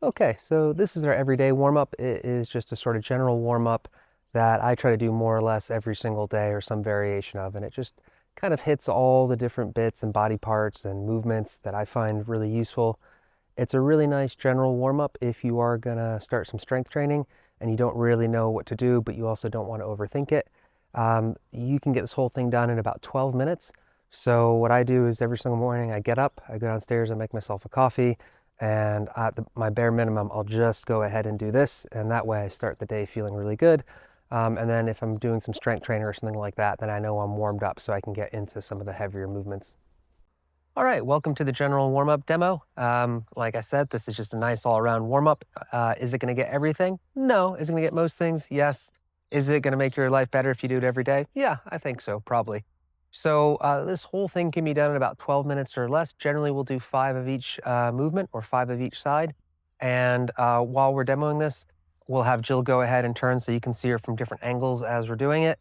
Okay, so this is our everyday warm-up. It is just a sort of general warm-up that I try to do more or less every single day or some variation of, and it just kind of hits all the different bits and body parts and movements that I find really useful. It's a really nice general warm-up if you are gonna start some strength training and you don't really know what to do, but you also don't want to overthink it. You can get this whole thing done in about 12 minutes. So what I do is every single morning I get up, I go downstairs, I make myself a coffee, and at my bare minimum, I'll just go ahead and do this, and that way I start the day feeling really good. And then if I'm doing some strength training or something like that, then I know I'm warmed up so I can get into some of the heavier movements. All right, welcome to the general warm-up demo. Like I said, this is just a nice all-around warm-up. Is it gonna get everything? No. Is it gonna get most things? Yes. Is it gonna make your life better if you do it every day? Yeah, I think so, probably. So this whole thing can be done in about 12 minutes or less. Generally, we'll do 5 of each movement or 5 of each side. And while we're demoing this, we'll have Jill go ahead and turn so you can see her from different angles as we're doing it.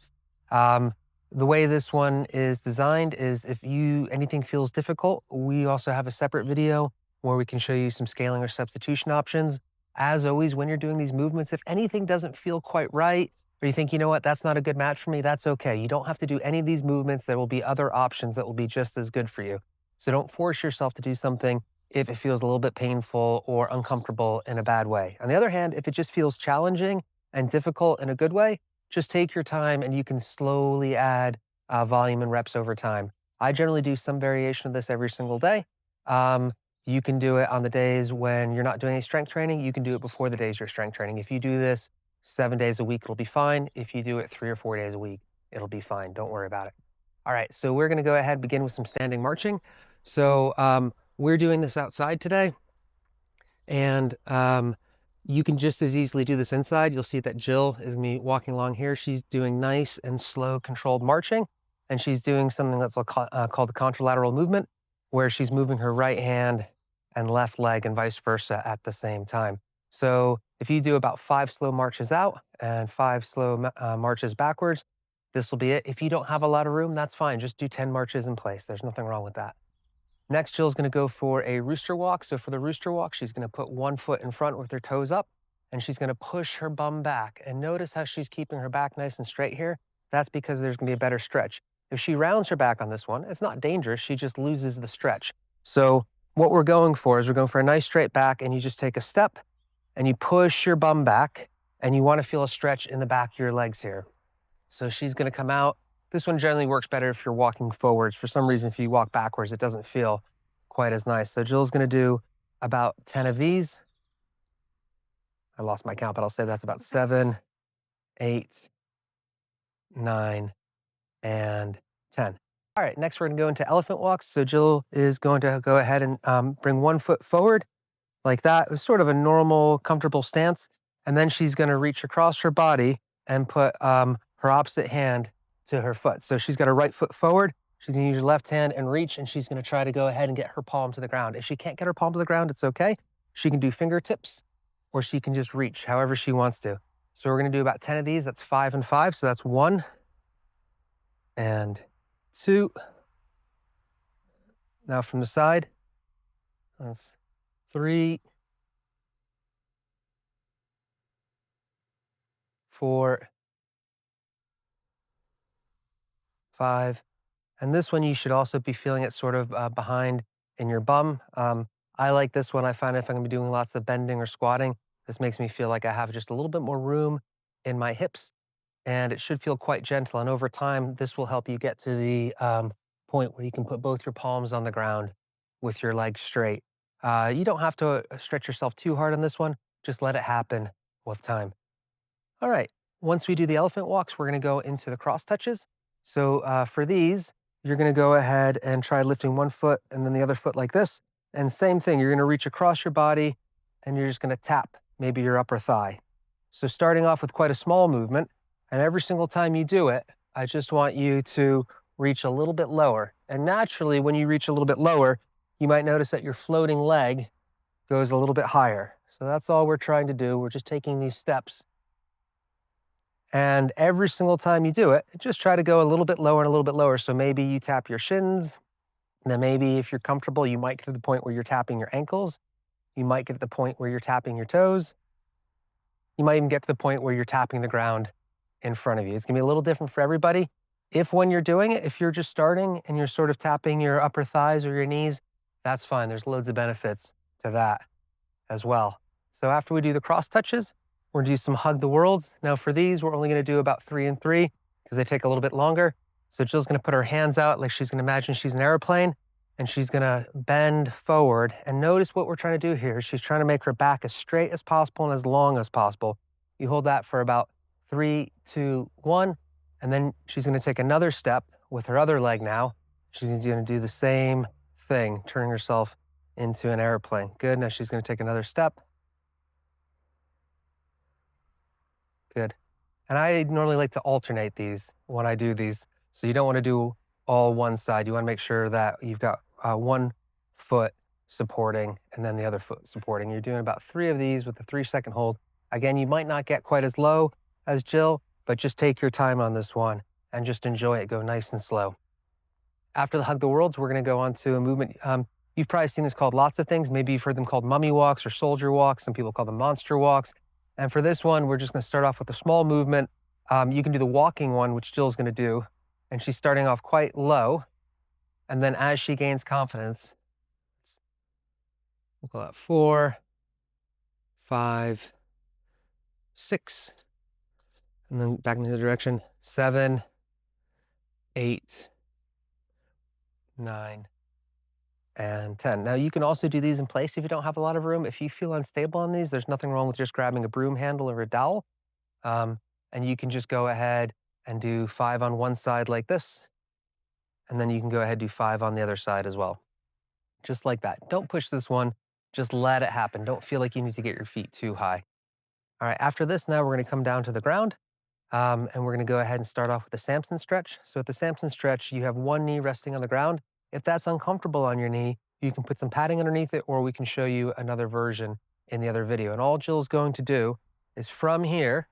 Um, the way this one is designed is if anything feels difficult, we also have a separate video where we can show you some scaling or substitution options. As always, when you're doing these movements, if anything doesn't feel quite right, or you think, you know what, that's not a good match for me, that's okay. You don't have to do any of these movements. There will be other options that will be just as good for you. So don't force yourself to do something if it feels a little bit painful or uncomfortable in a bad way. On the other hand, if it just feels challenging and difficult in a good way, just take your time and you can slowly add volume and reps over time. I generally do some variation of this every single day. You can do it on the days when you're not doing any strength training. You can do it before the days you're strength training. If you do this 7 days a week, it'll be fine. If you do it 3 or 4 days a week, it'll be fine. Don't worry about it. All right, so we're gonna go ahead and begin with some standing marching. So we're doing this outside today, and you can just as easily do this inside. You'll see that Jill is me walking along here. She's doing nice and slow controlled marching, and she's doing something that's called the contralateral movement, where she's moving her right hand and left leg and vice versa at the same time. So if you do about 5 slow marches out and 5 slow marches backwards, this will be it. If you don't have a lot of room, that's fine. Just do 10 marches in place. There's nothing wrong with that. Next, Jill's gonna go for a rooster walk. So for the rooster walk, she's gonna put one foot in front with her toes up, and she's gonna push her bum back. And notice how she's keeping her back nice and straight here. That's because there's gonna be a better stretch. If she rounds her back on this one, it's not dangerous, she just loses the stretch. So what we're going for is we're going for a nice straight back, and you just take a step, and you push your bum back, and you wanna feel a stretch in the back of your legs here. So she's gonna come out. This one generally works better if you're walking forwards. For some reason, if you walk backwards, it doesn't feel quite as nice. So Jill's gonna do about 10 of these. I lost my count, but I'll say that's about 7, 8, 9, and 10. All right, next we're gonna go into elephant walks. So Jill is going to go ahead and bring one foot forward like that. It's sort of a normal, comfortable stance. And then she's gonna reach across her body and put her opposite hand to her foot. So she's got her right foot forward. She's gonna use her left hand and reach, and she's gonna try to go ahead and get her palm to the ground. If she can't get her palm to the ground, it's okay. She can do fingertips, or she can just reach however she wants to. So we're gonna do about 10 of these. That's 5 and 5. So that's 1 and 2. Now from the side, that's 3, 4, 5. And this one, you should also be feeling it sort of behind in your bum. I like this one. I find if I'm gonna be doing lots of bending or squatting, this makes me feel like I have just a little bit more room in my hips, and it should feel quite gentle. And over time, this will help you get to the point where you can put both your palms on the ground with your legs straight. You don't have to stretch yourself too hard on this one. Just let it happen with time. All right, once we do the elephant walks, we're gonna go into the cross touches. So for these, you're gonna go ahead and try lifting one foot and then the other foot like this. And same thing, you're gonna reach across your body and you're just gonna tap maybe your upper thigh. So starting off with quite a small movement, and every single time you do it, I just want you to reach a little bit lower. And naturally, when you reach a little bit lower, you might notice that your floating leg goes a little bit higher. So that's all we're trying to do. We're just taking these steps. And every single time you do it, just try to go a little bit lower and a little bit lower. So maybe you tap your shins, and then maybe if you're comfortable, you might get to the point where you're tapping your ankles. You might get to the point where you're tapping your toes. You might even get to the point where you're tapping the ground in front of you. It's gonna be a little different for everybody. If when you're doing it, if you're just starting and you're sort of tapping your upper thighs or your knees, that's fine. There's loads of benefits to that as well. So after we do the cross touches, we're gonna do some hug the worlds. Now for these, we're only gonna do about 3 and 3 because they take a little bit longer. So Jill's gonna put her hands out like she's gonna imagine she's an airplane, and she's gonna bend forward. And notice what we're trying to do here. She's trying to make her back as straight as possible and as long as possible. You hold that for about 3, 2, 1, and then she's gonna take another step with her other leg now. She's gonna do the same thing, turning herself into an airplane. Good, now she's gonna take another step. Good. And I normally like to alternate these when I do these. So you don't wanna do all one side. You wanna make sure that you've got one foot supporting and then the other foot supporting. You're doing about 3 of these with a 3-second hold. Again, you might not get quite as low as Jill, but just take your time on this one and just enjoy it. Go nice and slow. After the hug the worlds, we're gonna go on to a movement. You've probably seen this called lots of things. Maybe you've heard them called mummy walks or soldier walks. Some people call them monster walks. And for this one, we're just gonna start off with a small movement. You can do the walking one, which Jill's gonna do. And she's starting off quite low. And then as she gains confidence, we'll call that 4, 5, 6. And then back in the other direction, 7, 8, 9, and 10. Now you can also do these in place if you don't have a lot of room. If you feel unstable on these, there's nothing wrong with just grabbing a broom handle or a dowel. And you can just go ahead and do 5 on one side like this. And then you can go ahead and do 5 on the other side as well. Just like that. Don't push this one. Just let it happen. Don't feel like you need to get your feet too high. All right, after this, now we're gonna come down to the ground. And we're gonna go ahead and start off with the Samson stretch. So at the Samson stretch, you have one knee resting on the ground. If that's uncomfortable on your knee, you can put some padding underneath it, or we can show you another version in the other video. And all Jill's going to do is from here,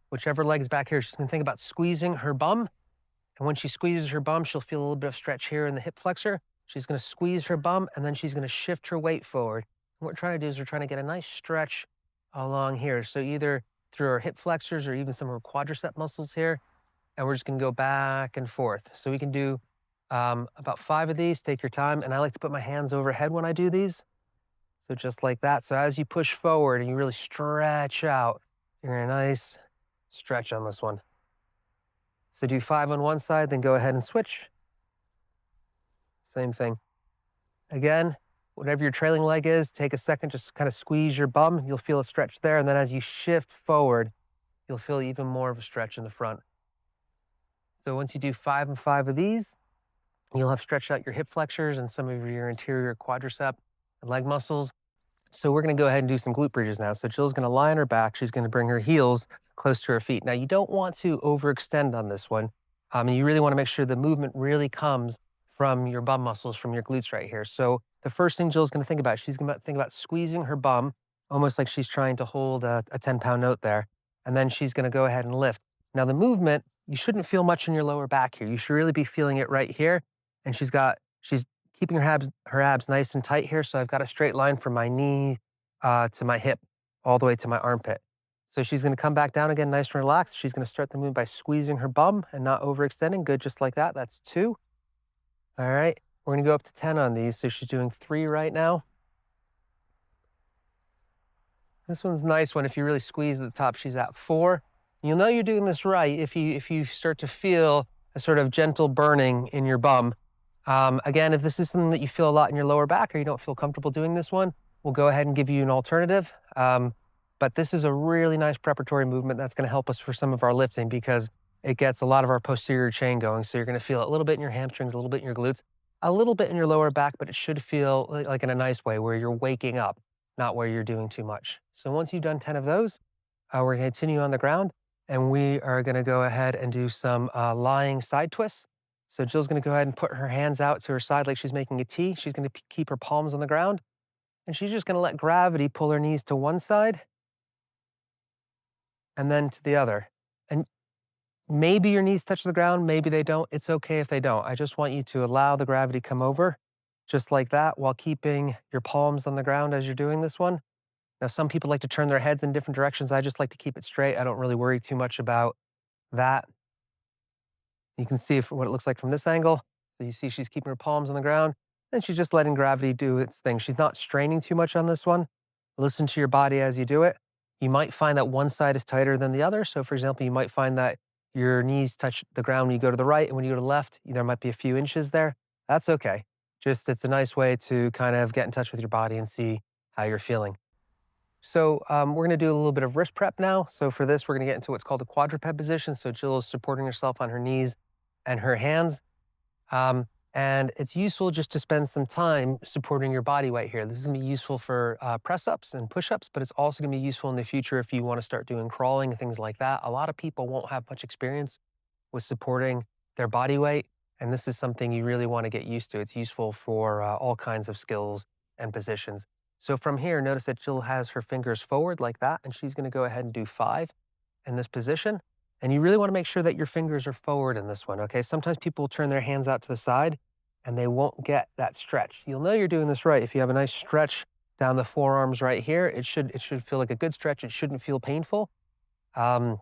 whichever leg's back here, she's gonna think about squeezing her bum. And when she squeezes her bum, she'll feel a little bit of stretch here in the hip flexor. She's gonna squeeze her bum, and then she's gonna shift her weight forward. And what we're trying to do is we're trying to get a nice stretch along here. So either through our hip flexors or even some of our quadricep muscles here. And we're just gonna go back and forth. So we can do about 5 of these, take your time. And I like to put my hands overhead when I do these. So just like that. So as you push forward and you really stretch out, you're gonna nice stretch on this one. So do 5 on one side, then go ahead and switch. Same thing. Again, whatever your trailing leg is, take a second, just kind of squeeze your bum. You'll feel a stretch there. And then as you shift forward, you'll feel even more of a stretch in the front. So once you do 5 and 5 of these, you'll have stretched out your hip flexors and some of your interior quadricep and leg muscles. So we're gonna go ahead and do some glute bridges now. So Jill's gonna lie on her back. She's gonna bring her heels close to her feet. Now you don't want to overextend on this one. And you really wanna make sure the movement really comes from your bum muscles, from your glutes right here. So the first thing Jill's gonna think about, she's gonna think about squeezing her bum, almost like she's trying to hold a 10-pound note there. And then she's gonna go ahead and lift. Now the movement, you shouldn't feel much in your lower back here. You should really be feeling it right here. And she's keeping her abs nice and tight here. So I've got a straight line from my knee to my hip, all the way to my armpit. So she's gonna come back down again, nice and relaxed. She's gonna start the move by squeezing her bum and not overextending. Good, just like that. That's 2. All right, we're gonna go up to 10 on these. So she's doing 3 right now. This one's a nice one. If you really squeeze at the top, she's at 4. You'll know you're doing this right if you start to feel a sort of gentle burning in your bum. Again, if this is something that you feel a lot in your lower back or you don't feel comfortable doing this one, we'll go ahead and give you an alternative. But this is a really nice preparatory movement that's gonna help us for some of our lifting because it gets a lot of our posterior chain going. So you're gonna feel it a little bit in your hamstrings, a little bit in your glutes, a little bit in your lower back, but it should feel like in a nice way where you're waking up, not where you're doing too much. So once you've done 10 of those, we're gonna continue on the ground and we are gonna go ahead and do some lying side twists. So Jill's gonna go ahead and put her hands out to her side like she's making a T. She's gonna keep her palms on the ground and she's just gonna let gravity pull her knees to one side and then to the other. And maybe your knees touch the ground, maybe they don't. It's okay if they don't. I just want you to allow the gravity come over just like that, while keeping your palms on the ground as you're doing this one. Now, some people like to turn their heads in different directions. I just like to keep it straight. I don't really worry too much about that. You can see what it looks like from this angle. So you see she's keeping her palms on the ground and she's just letting gravity do its thing. She's not straining too much on this one. Listen to your body as you do it. You might find that one side is tighter than the other. So for example, you might find that your knees touch the ground when you go to the right, and when you go to the left, there might be a few inches there. That's okay. Just it's a nice way to kind of get in touch with your body and see how you're feeling. So we're going to do a little bit of wrist prep now. So for this, we're going to get into what's called a quadruped position. So Jill is supporting herself on her knees and her hands. And it's useful just to spend some time supporting your body weight here. This is gonna be useful for press-ups and push-ups, but it's also gonna be useful in the future if you wanna start doing crawling and things like that. A lot of people won't have much experience with supporting their body weight, and this is something you really wanna get used to. It's useful for all kinds of skills and positions. So from here, notice that Jill has her fingers forward like that, and she's gonna go ahead and do 5 in this position. And you really wanna make sure that your fingers are forward in this one, okay? Sometimes people turn their hands out to the side and they won't get that stretch. You'll know you're doing this right if you have a nice stretch down the forearms right here. It should feel like a good stretch. It shouldn't feel painful. Um,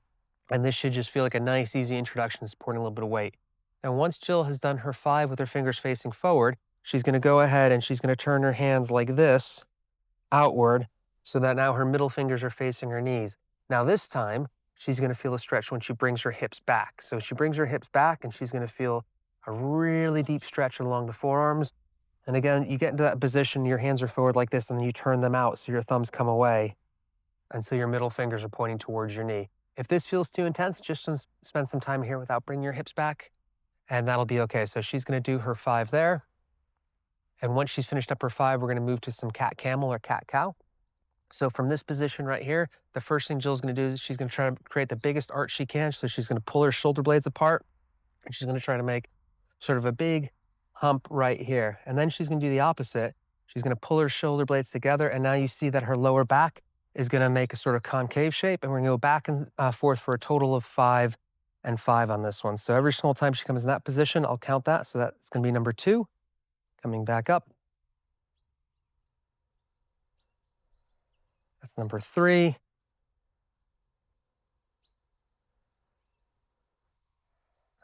and this should just feel like a nice, easy introduction to supporting a little bit of weight. Now, once Jill has done her 5 with her fingers facing forward, she's gonna go ahead and she's gonna turn her hands like this outward so that now her middle fingers are facing her knees. Now this time, she's gonna feel a stretch when she brings her hips back. So she brings her hips back and she's gonna feel a really deep stretch along the forearms. And again, you get into that position, your hands are forward like this, and then you turn them out so your thumbs come away until your middle fingers are pointing towards your knee. If this feels too intense, just spend some time here without bringing your hips back, and that'll be okay. So she's gonna do her 5 there. And once she's finished up her 5, we're gonna move to some cat camel or cat cow. So from this position right here, the first thing Jill's gonna do is she's gonna try to create the biggest arch she can. So she's gonna pull her shoulder blades apart, and she's gonna try to make sort of a big hump right here. And then she's gonna do the opposite. She's gonna pull her shoulder blades together, and now you see that her lower back is gonna make a sort of concave shape, and we're gonna go back and forth for a total of 5 and 5 on this one. So every single time she comes in that position, I'll count that. So that's gonna be number 2, coming back up. That's number 3.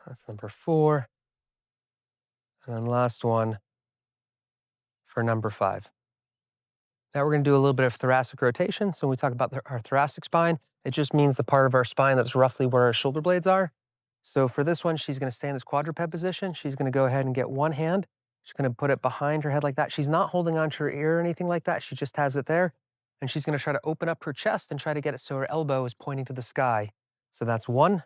That's number 4. And then last one for number 5. Now we're going to do a little bit of thoracic rotation. So when we talk about our thoracic spine, it just means the part of our spine that's roughly where our shoulder blades are. So for this one, she's going to stay in this quadruped position. She's going to go ahead and get one hand. She's going to put it behind her head like that. She's not holding onto her ear or anything like that. She just has it there. And she's going to try to open up her chest and try to get it so her elbow is pointing to the sky. So that's 1.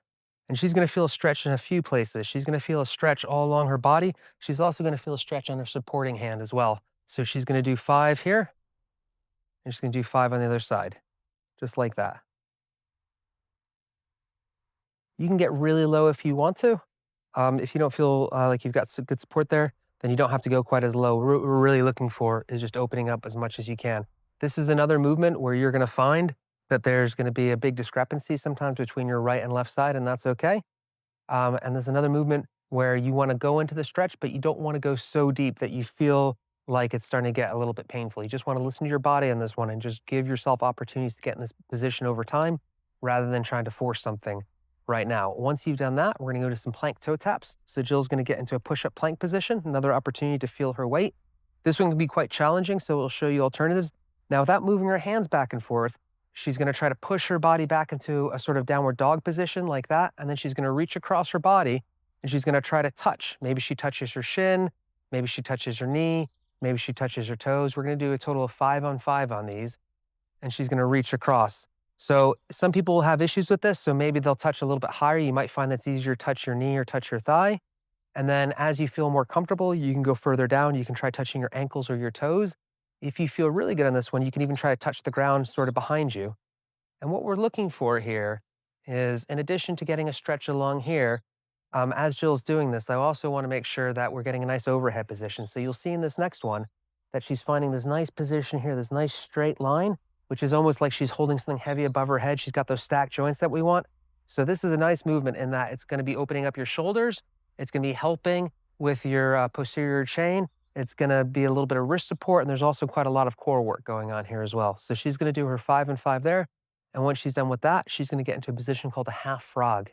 And she's going to feel a stretch in a few places. She's going to feel a stretch all along her body. She's also going to feel a stretch on her supporting hand as well. So she's going to do 5 here. And she's going to do 5 on the other side, just like that. You can get really low if you want to. If you don't feel like you've got some good support there, then you don't have to go quite as low. What we're really looking for is just opening up as much as you can. This is another movement where you're going to find that there's going to be a big discrepancy sometimes between your right and left side, and that's okay. And there's another movement where you want to go into the stretch, but you don't want to go so deep that you feel like it's starting to get a little bit painful. You just want to listen to your body on this one and just give yourself opportunities to get in this position over time rather than trying to force something right now. Once you've done that, we're going to go to some plank toe taps. So Jill's going to get into a push-up plank position, another opportunity to feel her weight. This one can be quite challenging, so we'll show you alternatives. Now, without moving her hands back and forth, she's going to try to push her body back into a sort of downward dog position like that, and then she's going to reach across her body, and she's going to try to touch. Maybe she touches her shin, maybe she touches her knee, maybe she touches her toes. We're going to do a total of 5 on 5 on these, and she's going to reach across. So some people will have issues with this, so maybe they'll touch a little bit higher. You might find that's easier to touch your knee or touch your thigh. And then as you feel more comfortable, you can go further down. You can try touching your ankles or your toes. If you feel really good on this one, you can even try to touch the ground sort of behind you. And what we're looking for here is, in addition to getting a stretch along here, as Jill's doing this, I also want to make sure that we're getting a nice overhead position. So you'll see in this next one that she's finding this nice position here, this nice straight line, which is almost like she's holding something heavy above her head. She's got those stacked joints that we want. So this is a nice movement in that it's going to be opening up your shoulders. It's going to be helping with your posterior chain, It's gonna be a little bit of wrist support, and there's also quite a lot of core work going on here as well. So she's gonna do her 5 and 5 there. And once she's done with that, she's gonna get into a position called a half frog.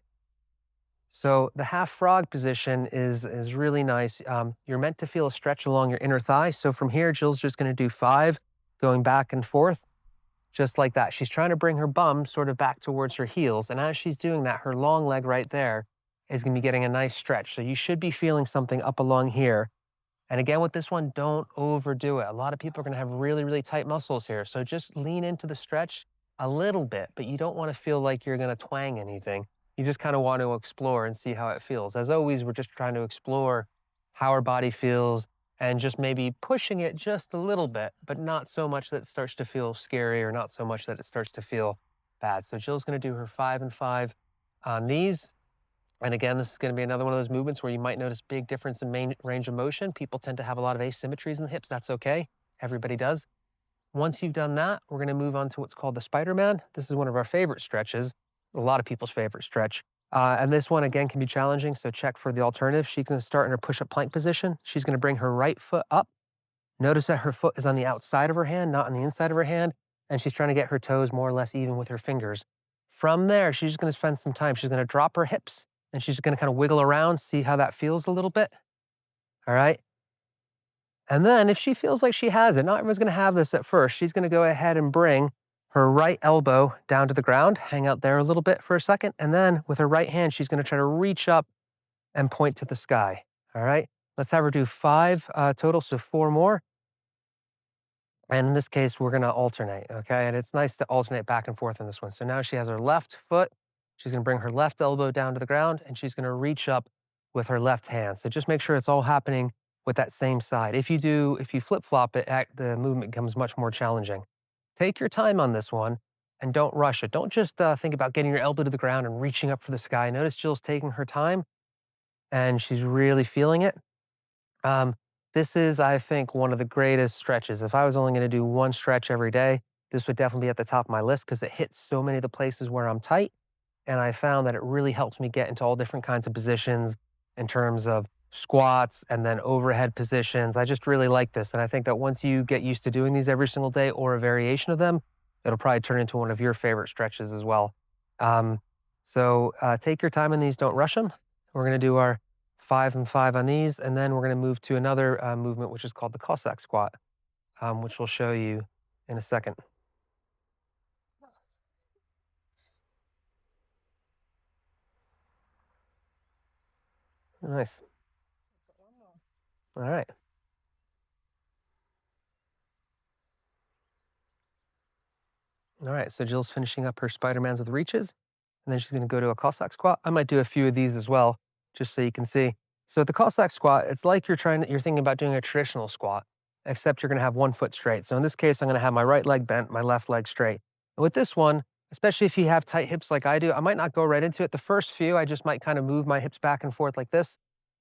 So the half frog position is really nice. You're meant to feel a stretch along your inner thigh. So from here, Jill's just gonna do 5, going back and forth, just like that. She's trying to bring her bum sort of back towards her heels. And as she's doing that, her long leg right there is gonna be getting a nice stretch. So you should be feeling something up along here. And again, with this one, don't overdo it. A lot of people are gonna have really, really tight muscles here. So just lean into the stretch a little bit, but you don't wanna feel like you're gonna twang anything. You just kind of want to explore and see how it feels. As always, we're just trying to explore how our body feels and just maybe pushing it just a little bit, but not so much that it starts to feel scary or not so much that it starts to feel bad. So Jill's gonna do her 5 and 5 on these. And again, this is gonna be another one of those movements where you might notice big difference in main range of motion. People tend to have a lot of asymmetries in the hips. That's okay. Everybody does. Once you've done that, we're gonna move on to what's called the Spiderman. This is one of our favorite stretches, a lot of people's favorite stretch. And this one, again, can be challenging, so check for the alternative. She's gonna start in her push-up plank position. She's gonna bring her right foot up. Notice that her foot is on the outside of her hand, not on the inside of her hand, and she's trying to get her toes more or less even with her fingers. From there, she's just gonna spend some time. She's gonna drop her hips, and she's gonna kind of wiggle around, see how that feels a little bit. All right? And then if she feels like she has it, not everyone's gonna have this at first, she's gonna go ahead and bring her right elbow down to the ground, hang out there a little bit for a second, and then with her right hand, she's gonna try to reach up and point to the sky, all right? Let's have her do 5 total, so 4 more. And in this case, we're gonna alternate, okay? And it's nice to alternate back and forth in this one. So now she has her left foot, she's gonna bring her left elbow down to the ground, and she's gonna reach up with her left hand. So just make sure it's all happening with that same side. If you flip-flop it, the movement becomes much more challenging. Take your time on this one and don't rush it. Don't just think about getting your elbow to the ground and reaching up for the sky. Notice Jill's taking her time and she's really feeling it. Um, this is, I think, one of the greatest stretches. If I was only going to do one stretch every day, this would definitely be at the top of my list because it hits so many of the places where I'm tight. And I found that it really helps me get into all different kinds of positions in terms of squats and then overhead positions. I just really like this. And I think that once you get used to doing these every single day or a variation of them, it'll probably turn into one of your favorite stretches as well. Take your time in these, don't rush them. We're going to do our 5 and 5 on these, and then we're going to move to another movement, which is called the Cossack squat, which we'll show you in a second. Nice. All right. All right, so Jill's finishing up her Spidermans with reaches, and then she's gonna go to a Cossack squat. I might do a few of these as well, just so you can see. So at the Cossack squat, it's like you're thinking about doing a traditional squat, except you're gonna have one foot straight. So in this case, I'm gonna have my right leg bent, my left leg straight. And with this one, especially if you have tight hips like I do, I might not go right into it. The first few, I just might kind of move my hips back and forth like this.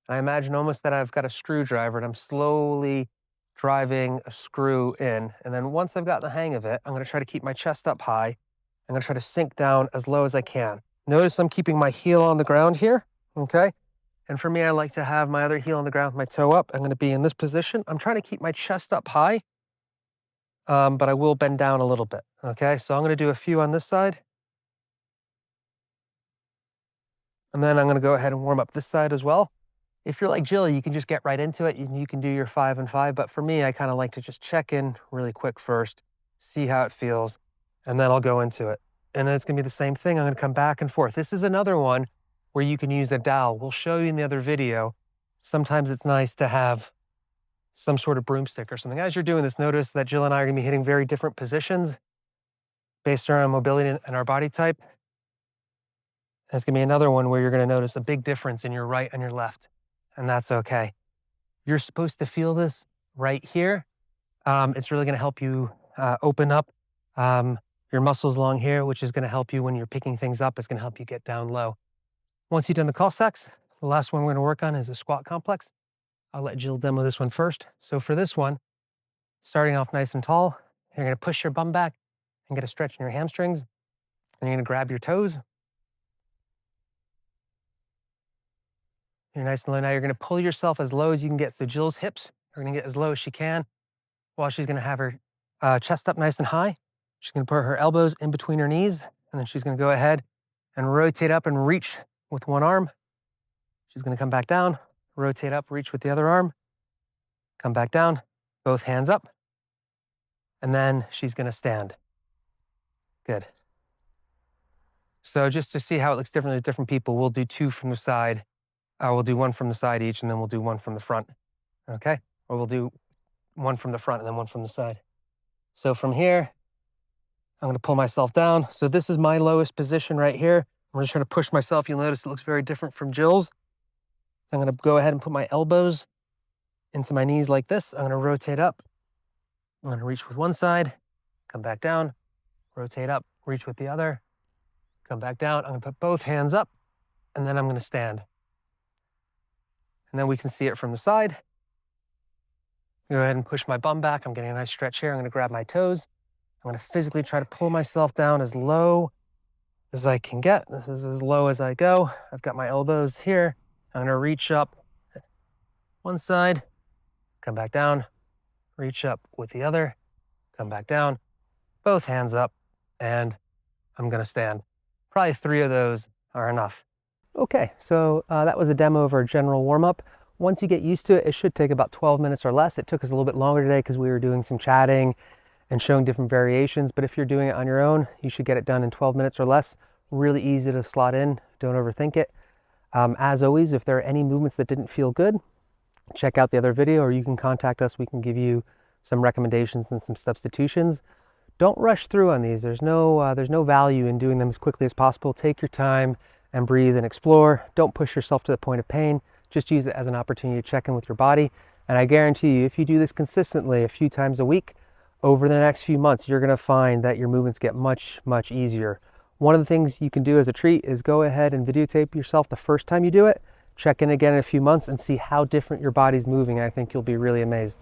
And I imagine almost that I've got a screwdriver and I'm slowly driving a screw in. And then once I've got the hang of it, I'm gonna try to keep my chest up high. I'm gonna try to sink down as low as I can. Notice I'm keeping my heel on the ground here, okay? And for me, I like to have my other heel on the ground with my toe up. I'm gonna be in this position. I'm trying to keep my chest up high, but I will bend down a little bit, okay? So I'm gonna do a few on this side. And then I'm gonna go ahead and warm up this side as well. If you're like Jill, you can just get right into it and you can do your 5 and 5. But for me, I kind of like to just check in really quick first, see how it feels, and then I'll go into it. And it's gonna be the same thing. I'm gonna come back and forth. This is another one where you can use a dowel. We'll show you in the other video. Sometimes it's nice to have some sort of broomstick or something. As you're doing this, notice that Jill and I are gonna be hitting very different positions based on our mobility and our body type. And it's gonna be another one where you're gonna notice a big difference in your right and your left, and that's okay. You're supposed to feel this right here. It's really gonna help you open up your muscles along here, which is gonna help you when you're picking things up. It's gonna help you get down low. Once you've done the Cossacks, the last one we're gonna work on is a squat complex. I'll let Jill demo this one first. So for this one, starting off nice and tall, you're gonna push your bum back and get a stretch in your hamstrings. And you're gonna grab your toes. You're nice and low. Now you're gonna pull yourself as low as you can get. So Jill's hips We're gonna get as low as she can while she's gonna have her chest up nice and high. She's gonna put her elbows in between her knees, and then she's gonna go ahead and rotate up and reach with one arm. She's gonna come back down, rotate up, reach with the other arm, come back down, both hands up, and then she's gonna stand. Good. So just to see how it looks differently with different people, we'll do two from the side. We'll do one from the side each, and then we'll do one from the front, okay? Or we'll do one from the front and then one from the side. So from here, I'm gonna pull myself down. So this is my lowest position right here. I'm just trying to push myself. You'll notice it looks very different from Jill's. I'm gonna go ahead and put my elbows into my knees like this. I'm gonna rotate up. I'm gonna reach with one side, come back down, rotate up, reach with the other, come back down. I'm gonna put both hands up, and then I'm gonna stand. And then we can see it from the side. Go ahead and push my bum back. I'm getting a nice stretch here. I'm gonna grab my toes. I'm gonna physically try to pull myself down as low as I can get. This is as low as I go. I've got my elbows here. I'm gonna reach up one side, come back down, reach up with the other, come back down, both hands up, and I'm gonna stand. Probably 3 of those are enough. Okay, so that was a demo of our general warm-up. Once you get used to it, it should take about 12 minutes or less. It took us a little bit longer today because we were doing some chatting and showing different variations, but if you're doing it on your own, you should get it done in 12 minutes or less. Really easy to slot in, don't overthink it. As always, if there are any movements that didn't feel good, check out the other video, or you can contact us. We can give you some recommendations and some substitutions. Don't rush through on these. There's no value in doing them as quickly as possible. Take your time and breathe and explore. Don't push yourself to the point of pain. Just use it as an opportunity to check in with your body. And I guarantee you, if you do this consistently a few times a week, over the next few months, you're gonna find that your movements get much, much easier. One of the things you can do as a treat is go ahead and videotape yourself the first time you do it, check in again in a few months and see how different your body's moving. I think you'll be really amazed.